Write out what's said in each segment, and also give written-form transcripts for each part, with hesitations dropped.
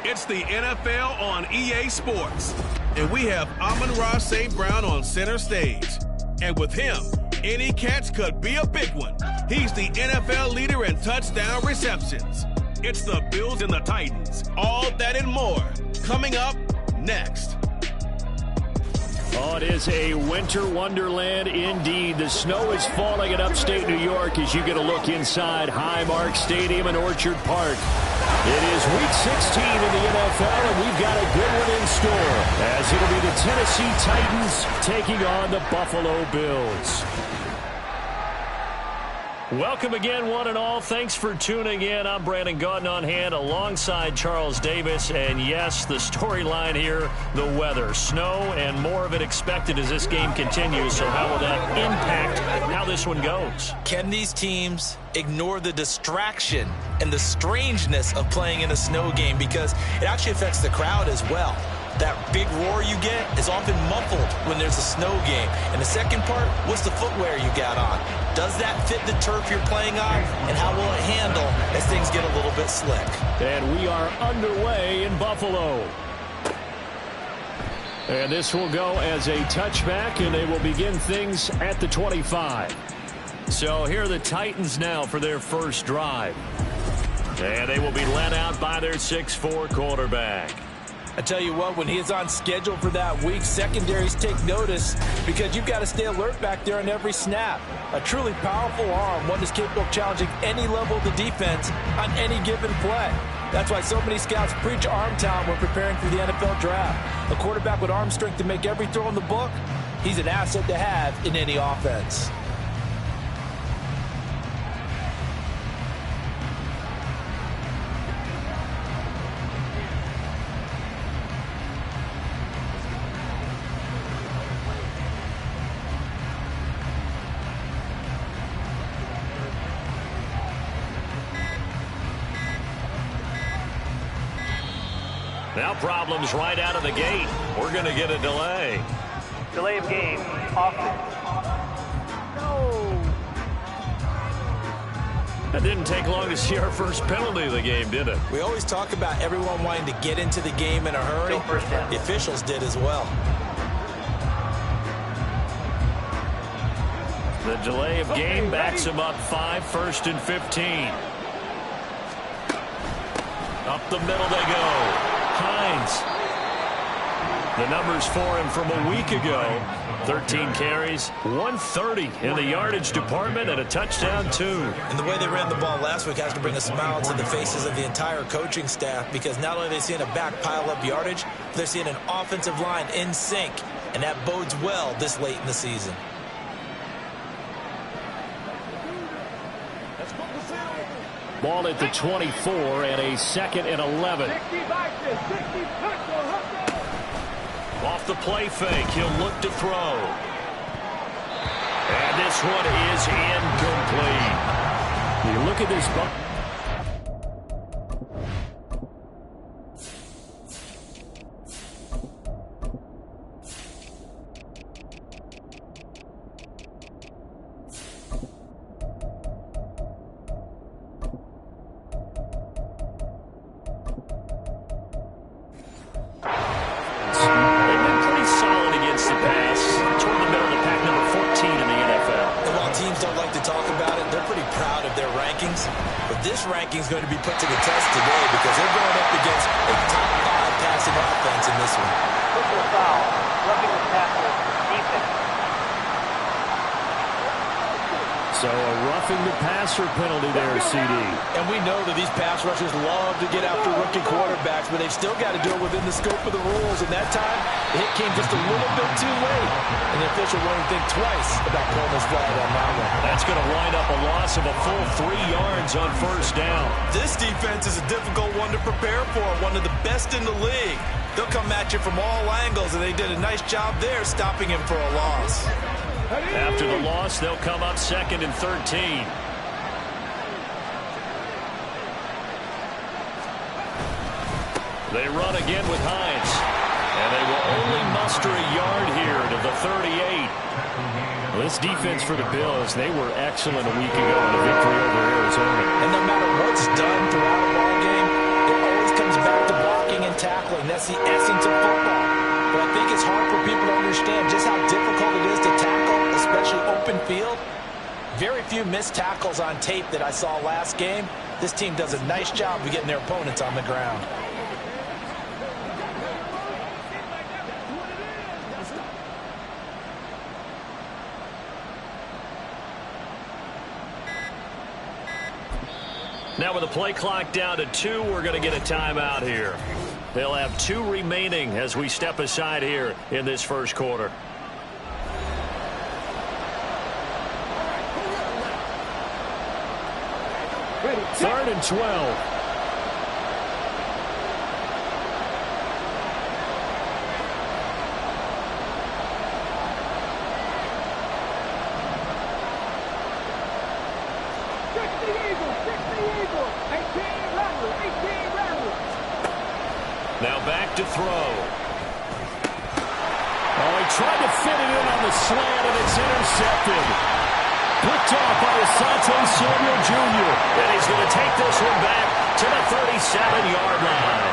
It's the NFL on EA Sports, and we have Amon-Ra St. Brown on center stage. And with him, any catch could be a big one. He's the NFL leader in touchdown receptions. It's the Bills and the Titans. All that and more coming up next. Oh, it is a winter wonderland indeed. The snow is falling in upstate New York as you get a look inside Highmark Stadium in Orchard Park. It is Week 16 in the NFL, and we've got a good one in store, as it'll be the Tennessee Titans taking on the Buffalo Bills. Welcome again, one and all. Thanks for tuning in. I'm Brandon Gaudin on hand alongside Charles Davis. And yes, the storyline here, the weather. Snow and more of it expected as this game continues. So how will that impact how this one goes? Can these teams ignore the distraction and the strangeness of playing in a snow game? Because it actually affects the crowd as well. That big roar you get is often muffled when there's a snow game. And the second part, what's the footwear you got on? Does that fit the turf you're playing on? And how will it handle as things get a little bit slick? And we are underway in Buffalo. And this will go as a touchback, and they will begin things at the 25. So here are the Titans now for their first drive. And they will be led out by their 6'4" quarterback. I tell you what, when he is on schedule for that week, secondaries take notice because you've got to stay alert back there on every snap. A truly powerful arm, one that's capable of challenging any level of the defense on any given play. That's why so many scouts preach arm talent when preparing for the NFL draft. A quarterback with arm strength to make every throw in the book, he's an asset to have in any offense. Now problems right out of the gate. We're going to get a delay. Delay of game. Offense. No. That didn't take long to see our first penalty of the game, did it? We always talk about everyone wanting to get into the game in a hurry. The officials did as well. The delay of game backs him up 5, 1st and 15. Up the middle they go. Hines. The numbers for him from a week ago. 13 carries, 130 in the yardage department, and a touchdown, 2. And the way they ran the ball last week has to bring a smile to the faces of the entire coaching staff, because not only are they seeing a back pile up yardage, they're seeing an offensive line in sync, and that bodes well this late in the season. Ball at the 24 and a 2nd and 11. Off the play fake, he'll look to throw. And this one is incomplete. You look at this ball. Rankings going to be put to the test today because they're going up against a top 5 passing offense in this one. Personal foul, roughing the passer, defense. So a roughing the passer penalty there, CD. And we know that these pass rushers love to get after rookie quarterbacks, but they've still got to do it within the scope of the rules. And that time, the hit came just a little bit too late. And the official won't even think twice about pulling this flag on that one. That's going to wind up a loss of a full 3 yards on first down. This defense is a difficult one to prepare for, one of the best in the league. They'll come at you from all angles, and they did a nice job there stopping him for a loss. After the loss, they'll come up 2nd and 13. They run again with Hines. And they will only muster a yard here to the 38. Well, this defense for the Bills, they were excellent a week ago in a victory over Arizona. And no matter what's done throughout a ball game, it always comes back to blocking and tackling. That's the essence of football. But I think it's hard for people to understand just how difficult it is to tackle, especially open field. Very few missed tackles on tape that I saw last game. This team does a nice job of getting their opponents on the ground. Now with the play clock down to 2, we're going to get a timeout here. They'll have 2 remaining as we step aside here in this first quarter. Third and 12. Now back to throw. Oh, he tried to fit it in on the slant, and it's intercepted. Picked off by Asante Samuel Jr. And he's going to take this one back to the 37-yard line.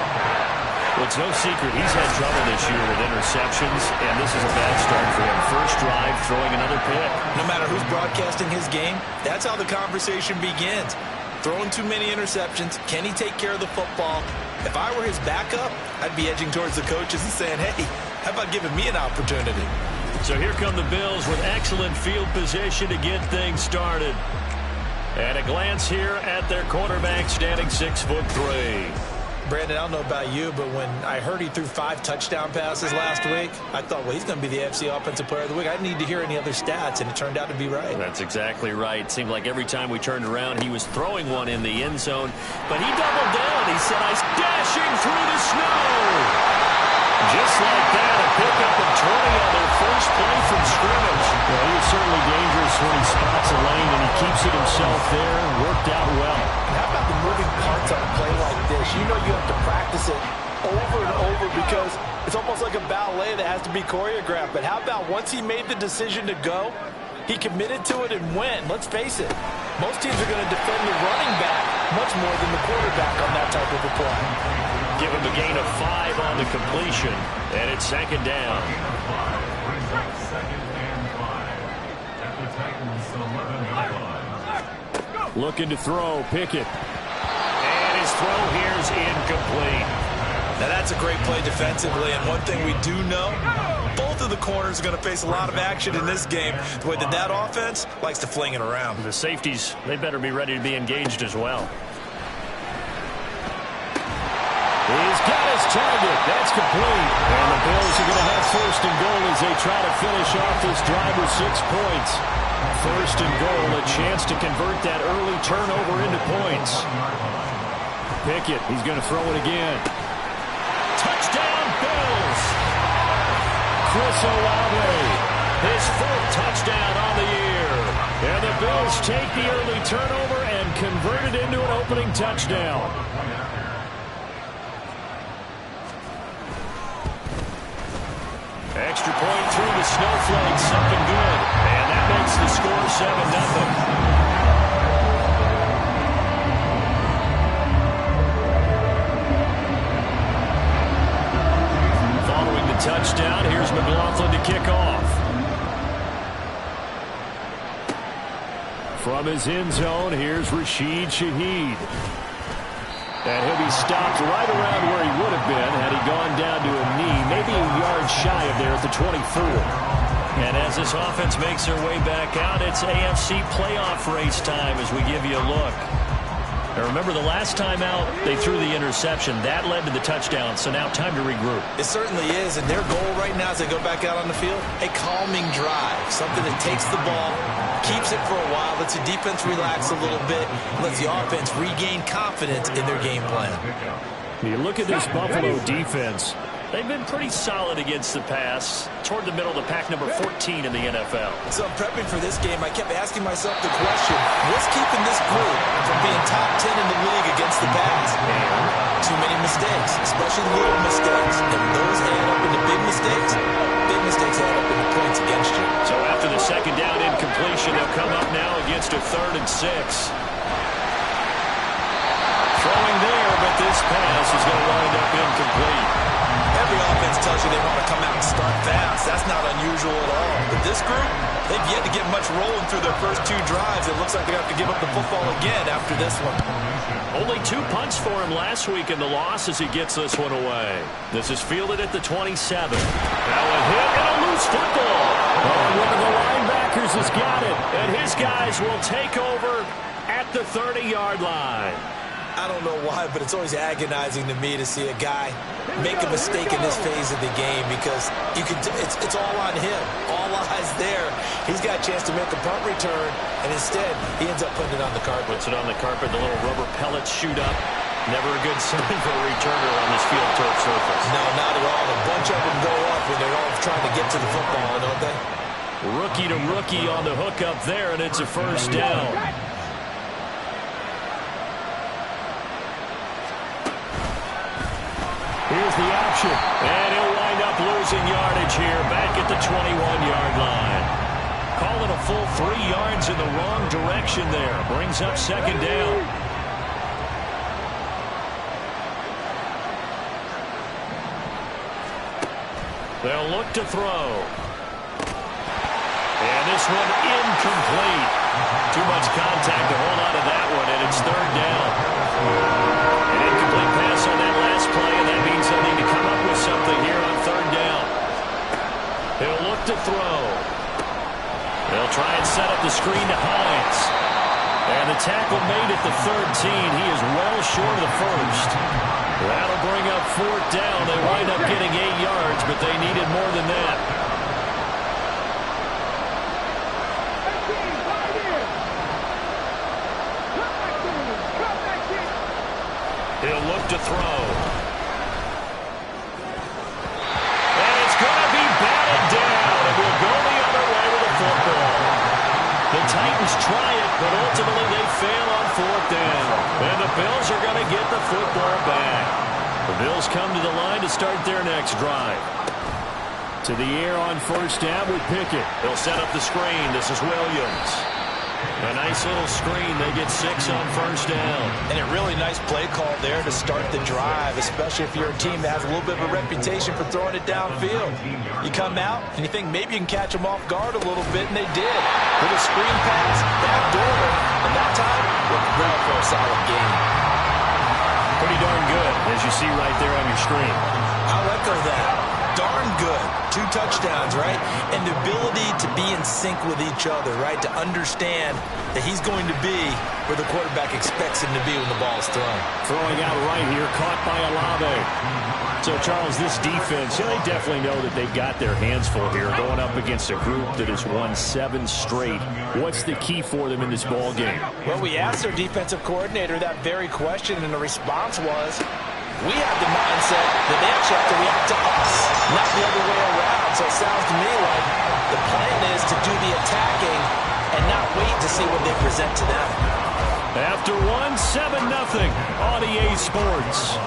Well, it's no secret he's had trouble this year with interceptions, and this is a bad start for him. First drive, throwing another pick. No matter who's broadcasting his game, that's how the conversation begins. Throwing too many interceptions. Can he take care of the football? If I were his backup, I'd be edging towards the coaches and saying, hey, how about giving me an opportunity? So here come the Bills with excellent field position to get things started. And a glance here at their quarterback standing 6'3". Brandon, I don't know about you, but when I heard he threw 5 touchdown passes last week, I thought, well, he's going to be the AFC Offensive Player of the Week. I didn't need to hear any other stats, and it turned out to be right. That's exactly right. It seemed like every time we turned around, he was throwing one in the end zone. But he doubled down. He said, "I'm dashing through the snow." Just like that, a pickup of 20 on their first play from scrimmage. Well, he is certainly dangerous when he spots a lane, and he keeps it himself there. Worked out well. And how about the moving parts on a play like this? You know you have to practice it over and over because it's almost like a ballet that has to be choreographed. But how about once he made the decision to go, he committed to it and went. Let's face it, most teams are going to defend the running back much more than the quarterback on that type of a play. Give him a gain of 5 on the completion, and it's 2nd down. Looking to throw, Pickett. And his throw here is incomplete. Now that's a great play defensively, and one thing we do know, both of the corners are going to face a lot of action in this game, the way that offense likes to fling it around. The safeties, they better be ready to be engaged as well. He's got his target. That's complete. And the Bills are going to have 1st and goal as they try to finish off this drive with 6 points. 1st and goal, a chance to convert that early turnover into points. Pickett, he's going to throw it again. Touchdown, Bills! Chris Olave, his 4th touchdown on the year. And the Bills take the early turnover and convert it into an opening touchdown. Extra point through the snowflakes, something good. And that makes the score 7-0. Following the touchdown, here's McLaughlin to kick off. From his end zone, here's Rashid Shaheed. And he'll be stopped right around where he would have been had he gone down to a knee, maybe a yard shy of there at the 24. And as this offense makes their way back out, it's AFC playoff race time as we give you a look. Now remember, the last time out, they threw the interception. That led to the touchdown, so now time to regroup. It certainly is, and their goal right now as they go back out on the field, a calming drive, something that takes the ball, keeps it for a while, lets the defense relax a little bit, lets the offense regain confidence in their game plan. You look at this Buffalo defense. They've been pretty solid against the pass, toward the middle of the pack, number 14 in the NFL. So prepping for this game, I kept asking myself the question, what's keeping this group from being top 10 in the league against the pass? And too many mistakes, especially little mistakes. And those add up into big mistakes. Big mistakes add up into points against you. So after the second down incompletion, they'll come up now against a 3rd and 6. Throwing there, but this pass is going to wind up incomplete. Every offense tells you they want to come out and start fast. That's not unusual at all. But this group, they've yet to get much rolling through their first 2 drives. It looks like they have to give up the football again after this one. Only 2 punts for him last week in the loss as he gets this one away. This is fielded at the 27. Now a hit and a loose football. Oh, one of the linebackers has got it. And his guys will take over at the 30-yard line. I don't know why, but it's always agonizing to me to see a guy make a mistake in this phase of the game because it's all on him. All eyes there. He's got a chance to make a punt return, and instead he ends up putting it on the carpet. Puts it on the carpet, the little rubber pellets shoot up. Never a good sign for a returner on this field turf surface. No, not at all. A bunch of them go up when they're all trying to get to the football, don't they? Rookie to rookie on the hook up there, and it's a first down. Here's the option, and he'll wind up losing yardage here back at the 21-yard line. Calling a full 3 yards in the wrong direction there. Brings up second down. They'll look to throw. And this one incomplete. Too much contact to hold on to that one, and it's 3rd down. An incomplete pass on that last play, and that means they'll need to come up with something here on 3rd down. He'll look to throw. They'll try and set up the screen to Hines. And the tackle made at the 13. He is well short of the first. That'll bring up 4th down. They wind up getting 8 yards, but they needed more than that. He'll look to throw. And it's going to be batted down. And we'll go the other way with the football. The Titans try it, but ultimately they fail on 4th down. And the Bills are going to get the football back. The Bills come to the line to start their next drive. To the air on 1st down with Pickett. They'll set up the screen. This is Williams. A nice little screen. They get 6 on 1st down. And a really nice play call there to start the drive, especially if you're a team that has a little bit of a reputation for throwing it downfield. You come out and you think maybe you can catch them off guard a little bit, and they did. Little screen pass, backdoor, and that time, looked well for a solid game. Pretty darn good, as you see right there on your screen. I'll echo that. Darn good. 2 touchdowns, right? And the ability to be in sync with each other, right? To understand that he's going to be where the quarterback expects him to be when the ball is thrown. Throwing out right here, caught by Olave. So, Charles, this defense, they definitely know that they've got their hands full here, going up against a group that has won 7 straight. What's the key for them in this ball game? Well, we asked their defensive coordinator that very question, and the response was, we have the mindset that they actually have to react to us, not the other way around. So it sounds to me like the plan is to do the attacking and not wait to see what they present to them. After 1, 7-0 on EA Sports.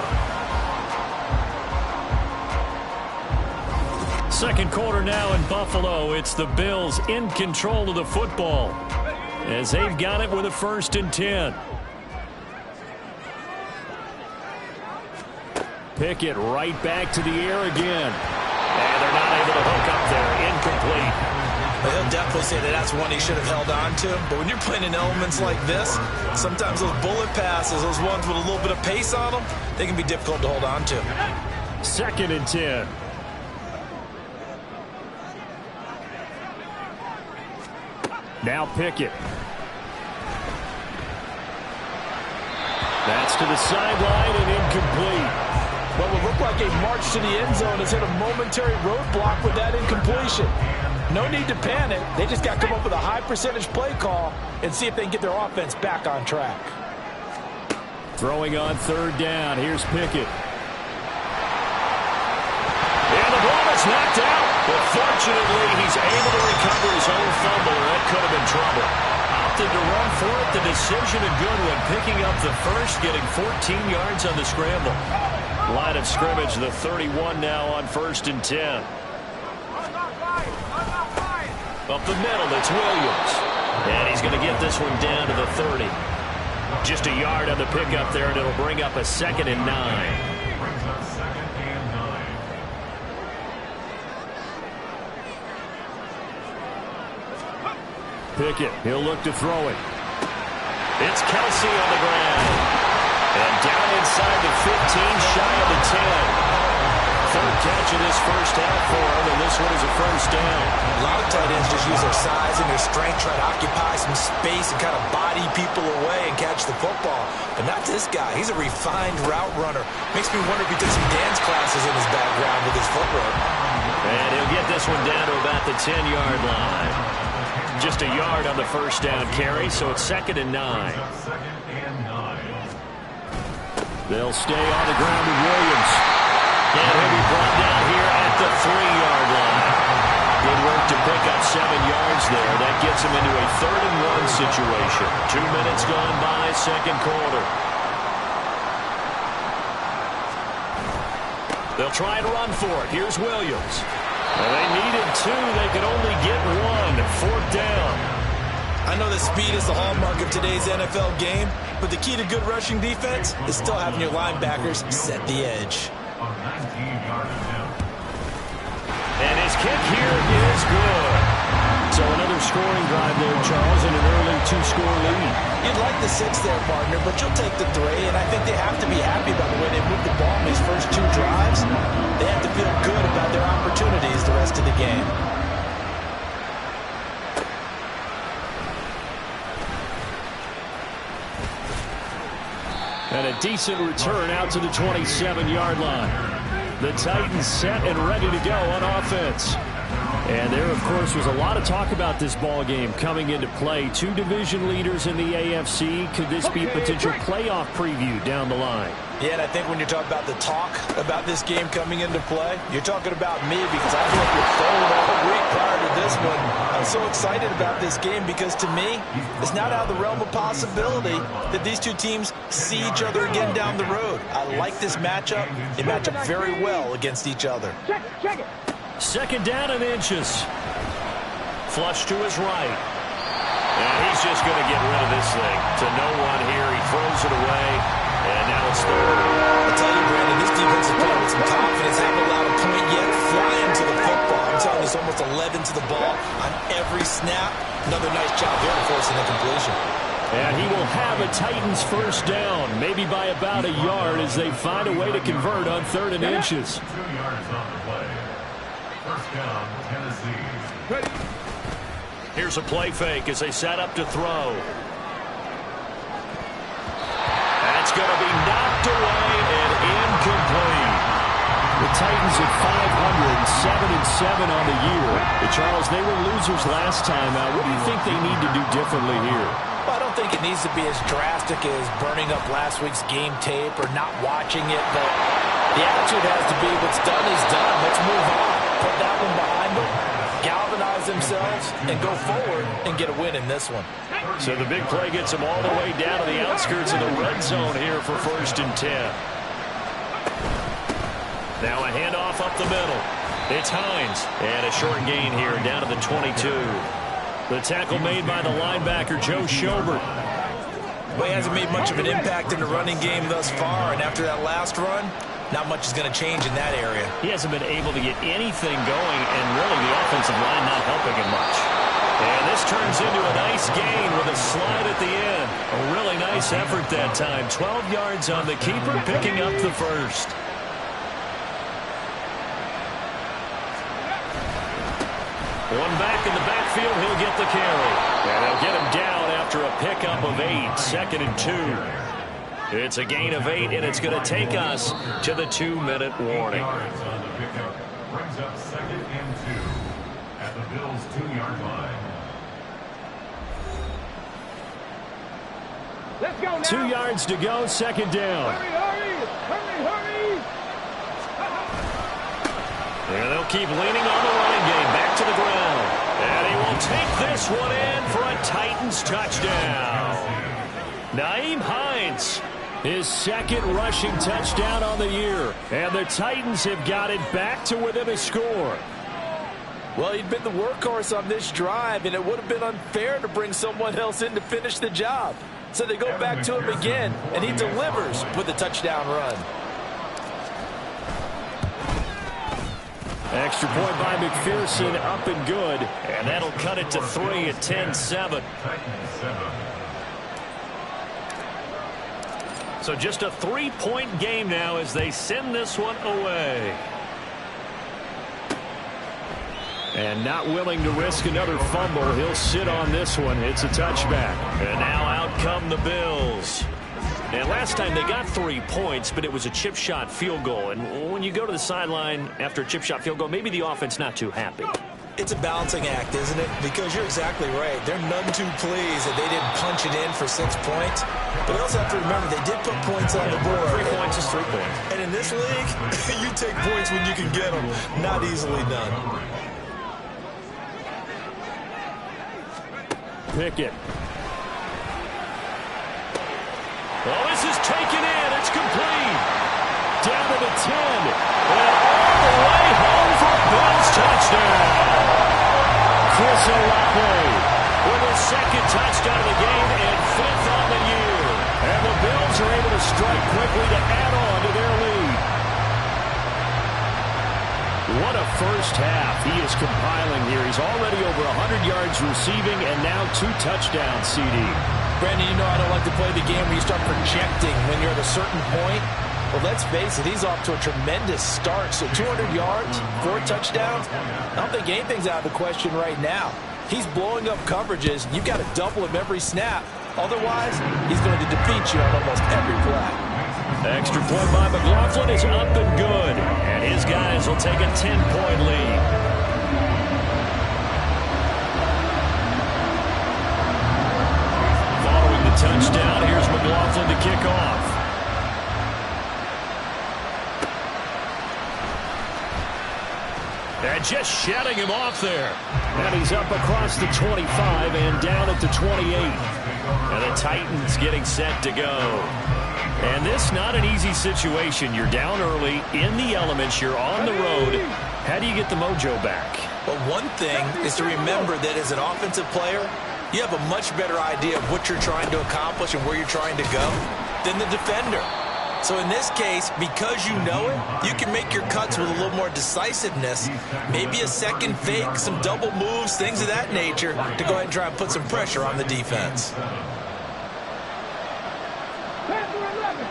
Second quarter now in Buffalo. It's the Bills in control of the football as they've got it with a 1st and 10. Pickett right back to the air again. And they're not able to hook up there. Incomplete. Well, he'll definitely say that that's one he should have held on to. But when you're playing in elements like this, sometimes those bullet passes, those ones with a little bit of pace on them, they can be difficult to hold on to. 2nd and 10. Now Pickett. That's to the sideline and incomplete. What would look like a march to the end zone has hit a momentary roadblock with that incompletion. No need to panic. They just got to come up with a high percentage play call and see if they can get their offense back on track. Throwing on third down. Here's Pickett. And the ball is knocked out. But fortunately, he's able to recover his own fumble, or that could have been trouble. Opted to run for it. The decision a good one. Picking up the first, getting 14 yards on the scramble. Line of scrimmage, the 31 now on 1st and 10. Up the middle, it's Williams. And he's going to get this one down to the 30. Just a yard on the pickup there, and it'll bring up a 2nd and 9. Pickett, he'll look to throw it. It's Kelsey on the ground. And down inside the 15, shy of the 10. Third catch of this first half for him, and this one is a first down. A lot of tight ends just use their size and their strength, try to occupy some space and kind of body people away and catch the football. But not this guy. He's a refined route runner. Makes me wonder if he took some dance classes in his background with his footwork. And he'll get this one down to about the 10-yard line. Just a yard on the first down carry, so it's 2nd and 9. They'll stay on the ground with Williams. And he'll be brought down here at the 3-yard line. Good work to pick up 7 yards there. That gets him into a 3rd and 1 situation. 2 minutes gone by, second quarter. They'll try and run for it. Here's Williams. Well, they needed 2. They could only get 1. 4th down. I know that speed is the hallmark of today's NFL game, but the key to good rushing defense is still having your linebackers set the edge. And his kick here is good. So another scoring drive there, Charles, and an early 2-score lead. You'd like the 6 there, partner, but you'll take the 3, and I think they have to be happy about the way they moved the ball in these first 2 drives. They have to feel good about their opportunities the rest of the game. And a decent return out to the 27-yard line. The Titans set and ready to go on offense. And there, of course, was a lot of talk about this ball game coming into play. 2 division leaders in the AFC. Could this be a potential playoff preview down the line? Yeah, and I think when you're talking about the talk about this game coming into play, you're talking about me because I feel like you're throwing all week prior to this one. I'm so excited about this game because to me, it's not out of the realm of possibility that these 2 teams see each other again down the road. I like this matchup. They match up very well against each other. Check it. 2nd down and inches. Flush to his right. And he's just going to get rid of this thing to no one here. He throws it away, and now it's 3rd. I'll tell you, Brandon, this defense is playing with some confidence. Haven't allowed a point yet. Flying to the football. I'm telling you, it's almost 11 to the ball on every snap. Another nice job there to force an incompletion. And he will have a Titans first down, maybe by about a yard as they find a way to convert on 3rd and inches. 2 yards on the play. First down, Tennessee. Here's a play fake as they set up to throw. That's going to be knocked away and incomplete. The Titans at 500, 7-7 on the year. Charles, they were losers last time out. What do you think they need to do differently here? Well, I don't think it needs to be as drastic as burning up last week's game tape or not watching it, but the attitude has to be what's done is done. Let's move on. Put that one behind them, galvanize themselves, and go forward and get a win in this one. So the big play gets them all the way down to the outskirts of the red zone here for 1st and 10. Now a handoff up the middle. It's Hines. And a short gain here down to the 22. The tackle made by the linebacker, Joe Schobert. Well, he hasn't made much of an impact in the running game thus far, and after that last run, not much is going to change in that area. He hasn't been able to get anything going, and really the offensive line not helping him much. And this turns into a nice gain with a slide at the end. A really nice effort that time. 12 yards on the keeper, picking up the first. One back in the backfield. backfield, he'll get the carry. And they'll get him down after a pickup of 8, 2nd and 2. It's a gain of 8, and it's going to take us to the 2-minute warning. Yards on the pickup brings up 2nd and 2 at the Bills' 2-yard line. Let's go now. 2 yards to go, 2nd down. Hurry, hurry, hurry, hurry. And they'll keep leaning on the running game. Back to the ground. And he will take this one in for a Titans touchdown. Nyheim Hines, his 2nd rushing touchdown on the year. And the Titans have got it back to within a score. Well, he'd been the workhorse on this drive, and it would have been unfair to bring someone else in to finish the job. So they go back to him again, and he delivers with a touchdown run. Extra point by McPherson, up and good. And that'll cut it to 3 at 10-7. So just a 3-point game now as they send this one away. And not willing to risk another fumble. He'll sit on this one. It's a touchback. And now out come the Bills. And last time they got 3 points, but it was a chip shot field goal. And when you go to the sideline after a chip shot field goal, maybe the offense not too happy. It's a balancing act, isn't it? Because you're exactly right. They're none too pleased that they didn't punch it in for 6 points. But you also have to remember they did put points on the board. 3 points is 3 points. And in this league, you take points when you can get them. Not easily done. Pickett. Oh, this is taken in. It's complete. Down to the 10. And all the way home for a Bills touchdown. Chris Olave with his 2nd touchdown of the game and 5th on the year. And the Bills are able to strike quickly to add on to their lead. What a first half he is compiling here. He's already over 100 yards receiving and now 2 touchdowns, CD. Brandon, you know I don't like to play the game where you start projecting when you're at a certain point. Well, let's face it, he's off to a tremendous start. So 200 yards, 4 touchdowns. I don't think anything's out of the question right now. He's blowing up coverages. You've got to double him every snap. Otherwise, he's going to defeat you on almost every play. Extra point by McLaughlin is up and good. And his guys will take a 10-point lead. Following the touchdown, here's McLaughlin to kick off. And just shutting him off there. And he's up across the 25 and down at the 28. And the Titans getting set to go. And this not an easy situation. You're down early, in the elements, you're on the road. How do you get the mojo back? Well, one thing is to remember that as an offensive player, you have a much better idea of what you're trying to accomplish and where you're trying to go than the defender. So in this case, because you know it, you can make your cuts with a little more decisiveness, maybe a second fake, some double moves, things of that nature, to go ahead and try and put some pressure on the defense.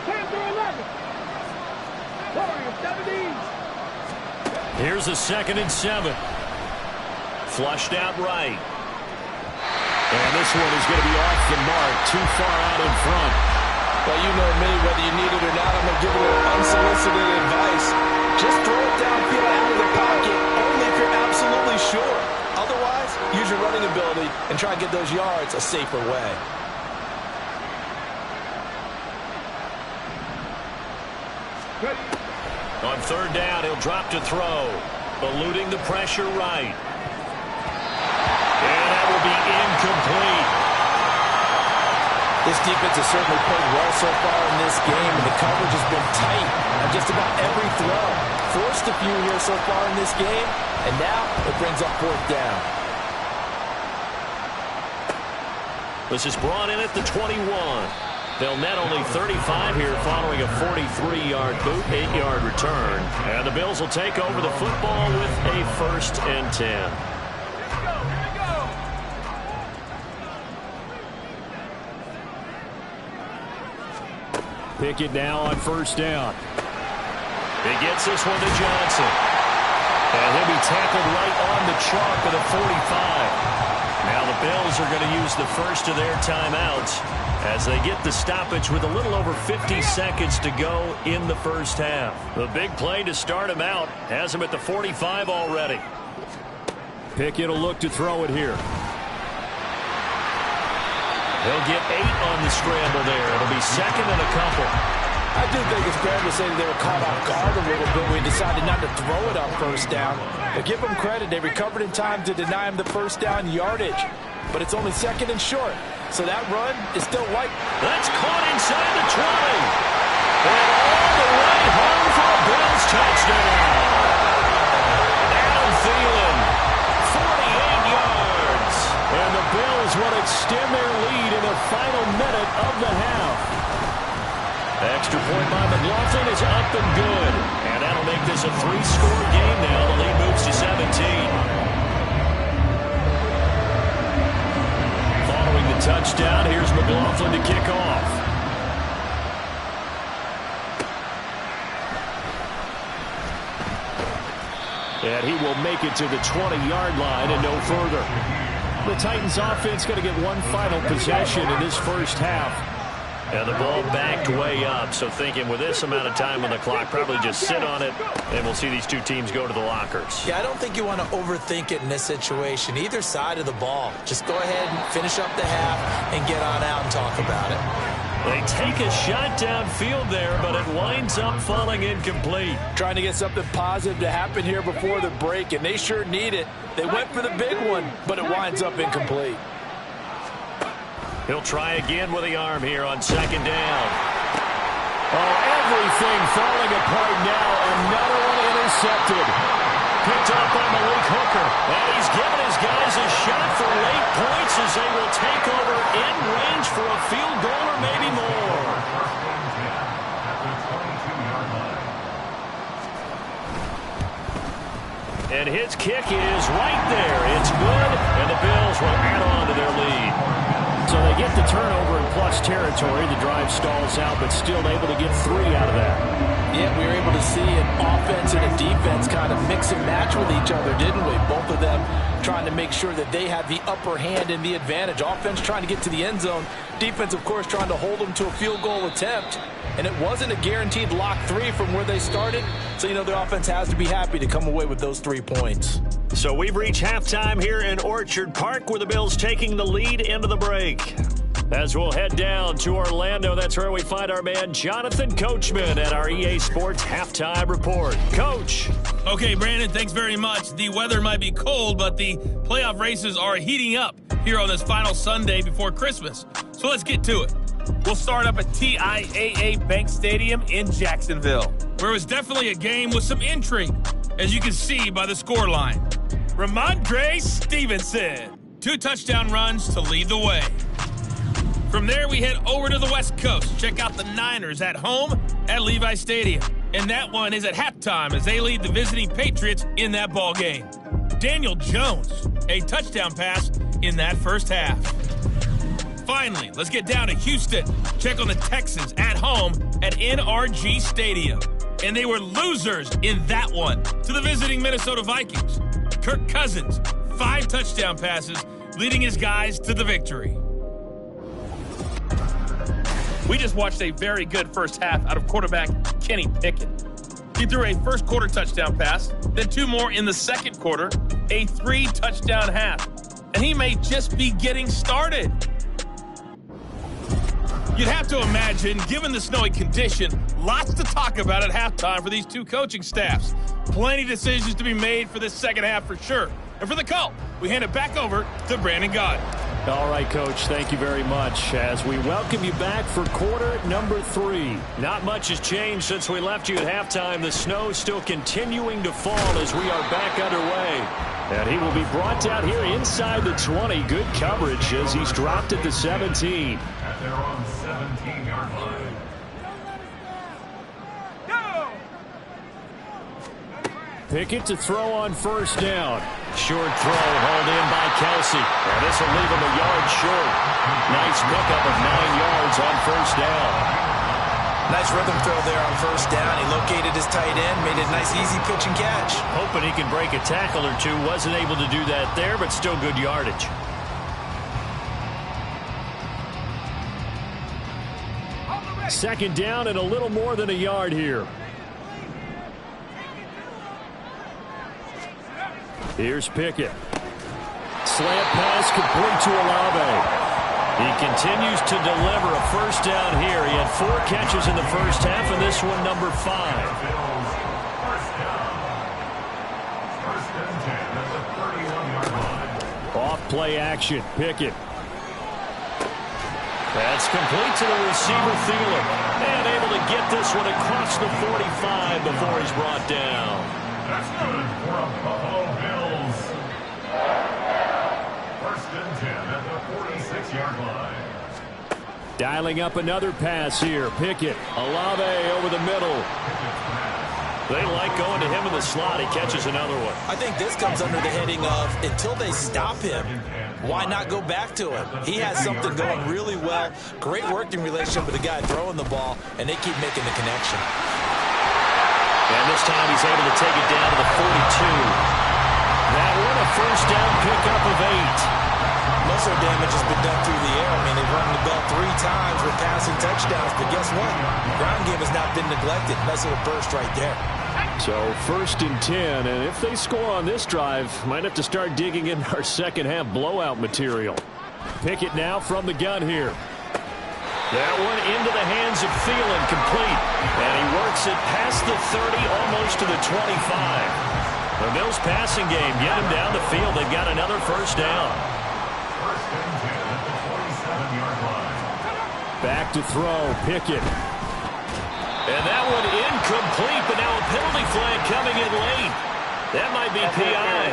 10-11. Here's a 2nd and 7. Flushed out right. And this one is going to be off the mark, too far out in front. Well, you know me, whether you need it or not, I'm going to give it a little unsolicited advice. Just throw it downfield out of the pocket, only if you're absolutely sure. Otherwise, use your running ability and try and get those yards a safer way. On 3rd down, he'll drop to throw. Eluding the pressure right. And that will be incomplete. This defense has certainly played well so far in this game, and the coverage has been tight on just about every throw. Forced a few here so far in this game, and now it brings up 4th down. This is brought in at the 21. They'll net only 35 here following a 43-yard boot, 8-yard return. And the Bills will take over the football with a 1st and 10. Pickett now on 1st down. He gets this one to Johnson. And he'll be tackled right on the chalk of the 45. Bills are going to use the first of their timeouts as they get the stoppage with a little over 50 seconds to go in the first half. The big play to start him out has him at the 45 already. Pickett will look to throw it here. He'll get 8 on the scramble there. It'll be second and a couple. I do think it's fair to say that they were caught off guard a little bit. We decided not to throw it on first down. But give them credit. They recovered in time to deny him the first down yardage. But it's only second and short. So that run is still white. That's caught inside the 20. And all the way home for a Bills touchdown. Adam Thielen, 48 yards. And the Bills will extend their lead in the final minute of the half. Extra point by McLaughlin is up and good. And that'll make this a 3-score game now. The lead moves to 17. Following the touchdown, here's McLaughlin to kick off. And he will make it to the 20-yard line and no further. The Titans offense going to get one final possession in this first half. And the ball backed way up, so thinking with this amount of time on the clock, probably just sit on it, and we'll see these two teams go to the lockers. Yeah, I don't think you want to overthink it in this situation. Either side of the ball. Just go ahead and finish up the half and get on out and talk about it. They take a shot downfield there, but it winds up falling incomplete. Trying to get something positive to happen here before the break, and they sure need it. They went for the big one, but it winds up incomplete. He'll try again with the arm here on second down. Oh, everything falling apart now. Another one intercepted. Picked up by Malik Hooker. And he's given his guys a shot for late points as they will take over in range for a field goal or maybe more. And his kick is right there. It's good, and the Bills will add on to their lead. So they get the turnover in plus territory. The drive stalls out, but still able to get 3 out of that. Yeah, we were able to see an offense and a defense kind of mix and match with each other, didn't we? Both of them trying to make sure that they had the upper hand and the advantage. Offense trying to get to the end zone. Defense, of course, trying to hold them to a field goal attempt. And it wasn't a guaranteed lock 3 from where they started. So, you know, the offense has to be happy to come away with those 3 points. So we've reached halftime here in Orchard Park with the Bills taking the lead into the break. As we'll head down to Orlando, that's where we find our man Jonathan Coachman at our EA Sports Halftime Report. Coach. Okay, Brandon, thanks very much. The weather might be cold, but the playoff races are heating up here on this final Sunday before Christmas. So let's get to it. We'll start up at TIAA Bank Stadium in Jacksonville, where it was definitely a game with some intrigue, as you can see by the scoreline. Ramondre Stevenson, 2 touchdown runs to lead the way. From there, we head over to the West Coast. Check out the Niners at home at Levi Stadium. And that one is at halftime as they lead the visiting Patriots in that ball game. Daniel Jones, a touchdown pass in that first half. Finally, let's get down to Houston. Check on the Texans at home at NRG Stadium. And they were losers in that one to the visiting Minnesota Vikings. Kirk Cousins, 5 touchdown passes, leading his guys to the victory. We just watched a very good first half out of quarterback Kenny Pickett. He threw a first quarter touchdown pass, then 2 more in the second quarter, a 3-touchdown half. And he may just be getting started. You'd have to imagine, given the snowy condition, lots to talk about at halftime for these 2 coaching staffs. Plenty of decisions to be made for this second half for sure. And for the call, we hand it back over to Brandon Gott. All right, Coach, thank you very much. As we welcome you back for quarter number 3. Not much has changed since we left you at halftime. The snow still continuing to fall as we are back underway. And he will be brought down here inside the 20. Good coverage as he's dropped at the 17. At their own 17-yard line. Pickett to throw on first down. Short throw hauled in by Kelsey. And this will leave him a yard short. Nice pickup of 9 yards on first down. Nice rhythm throw there on first down. He located his tight end, made a nice easy pitch and catch. Hoping he can break a tackle or two. Wasn't able to do that there, but still good yardage. Second down and a little more than a yard here. Here's Pickett. Slant pass complete to Olave. He continues to deliver a first down here. He had 4 catches in the first half, and this one number 5. Off play action. Pickett. That's complete to the receiver, Thielen. And able to get this one across the 45 before he's brought down. That's good for a Buffalo Bills. First and 10 at the 46-yard line. Dialing up another pass here. Pickett. Olave over the middle. They like going to him in the slot. He catches another one. I think this comes under the heading of until they stop him, why not go back to him? He has something going really well. Great working relationship with the guy throwing the ball, and they keep making the connection. And this time he's able to take it down to the 42. That one a first down pickup of 8. Most of the damage has been done through the air. I mean, they've rung the bell 3 times with passing touchdowns, but guess what? The ground game has not been neglected. Nice little burst right there. So first and 10, and if they score on this drive, might have to start digging in our second half blowout material. Pickett now from the gun here. That one into the hands of Thielen, complete. And he works it past the 30, almost to the 25. The Bills passing game, get him down the field. They've got another first down. First and 10 at the 47-yard line. Back to throw, Pickett. And that one incomplete, but now a penalty flag coming in late. That might be PI.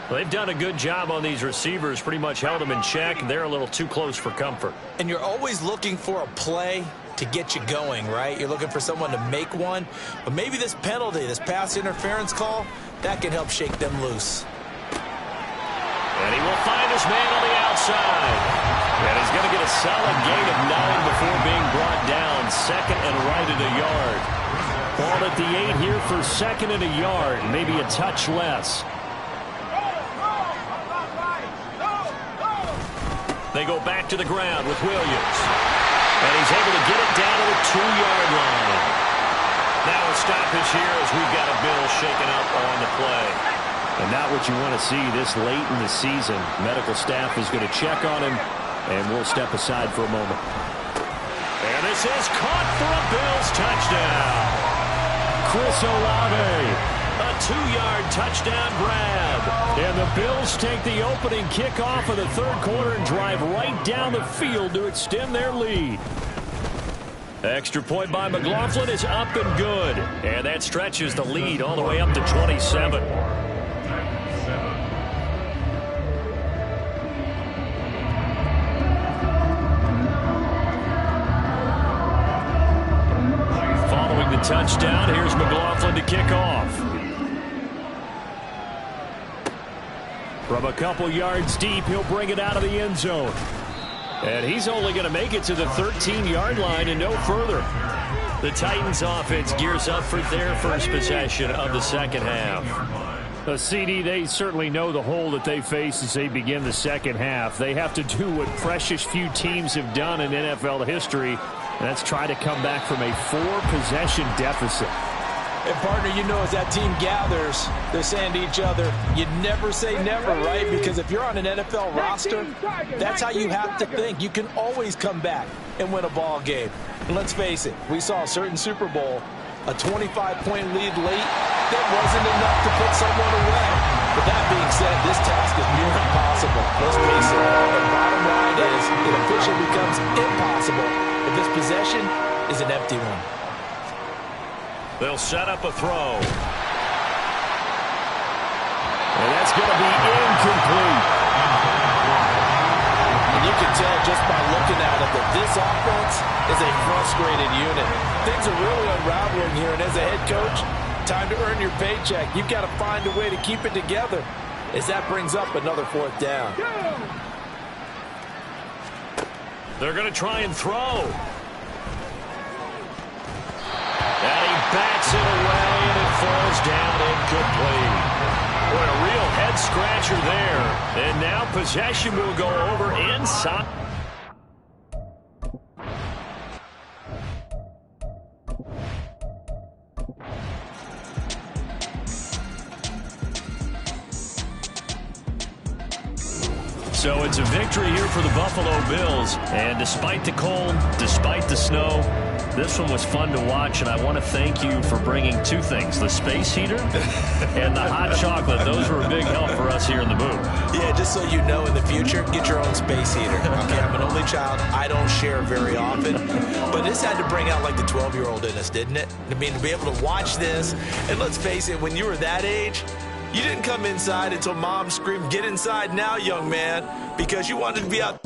Well, they've done a good job on these receivers, pretty much held them in check. They're a little too close for comfort. And you're always looking for a play to get you going, right? You're looking for someone to make one. But maybe this penalty, this pass interference call, that can help shake them loose. And he will find his man on the outside. And he's going to get a solid gain of 9 before being brought down. Second and right at a yard. Ball at the 8 here for second and a yard. Maybe a touch less. They go back to the ground with Williams. And he's able to get it down to the 2-yard line. Now a stoppage here as we've got a Bill shaken up on the play. And not what you want to see this late in the season. Medical staff is going to check on him, and we'll step aside for a moment. And this is caught for a Bills touchdown. Chris Olave, a 2-yard touchdown grab. And the Bills take the opening kickoff of the third quarter and drive right down the field to extend their lead. Extra point by McLaughlin is up and good. And that stretches the lead all the way up to 27. Following the touchdown, here's McLaughlin to kick off. From a couple yards deep, he'll bring it out of the end zone. And he's only going to make it to the 13-yard line and no further. The Titans offense gears up for their first possession of the second half. CD, they certainly know the hole that they face as they begin the second half. They have to do what precious few teams have done in NFL history, and that's try to come back from a 4-possession deficit. And, partner, you know, as that team gathers, they're saying to each other, you never say never, right? Because if you're on an NFL roster, that's how you have to think. You can always come back and win a ball game. And let's face it, we saw a certain Super Bowl, a 25-point lead late, that wasn't enough to put someone away. But that being said, this task is near impossible. Let's face it. The bottom line is it officially becomes impossible if this possession is an empty one. They'll set up a throw. And that's going to be incomplete. And you can tell just by looking at it that this offense is a frustrated unit. Things are really unraveling here, and as a head coach, time to earn your paycheck. You've got to find a way to keep it together as that brings up another 4th down. They're going to try and throw. And he backs it away, and it falls down incomplete. Boy, a real head head scratcher there. And now possession will go over inside. So it's a victory here for the Buffalo Bills. And despite the cold, despite the snow, this one was fun to watch, and I want to thank you for bringing two things, the space heater and the hot chocolate. Those were a big help for us here in the booth. Yeah, just so you know, in the future, get your own space heater. Okay, I'm an only child. I don't share very often. But this had to bring out, like, the 12-year-old in us, didn't it? I mean, to be able to watch this, and let's face it, when you were that age, you didn't come inside until Mom screamed, "Get inside now, young man," because you wanted to be out.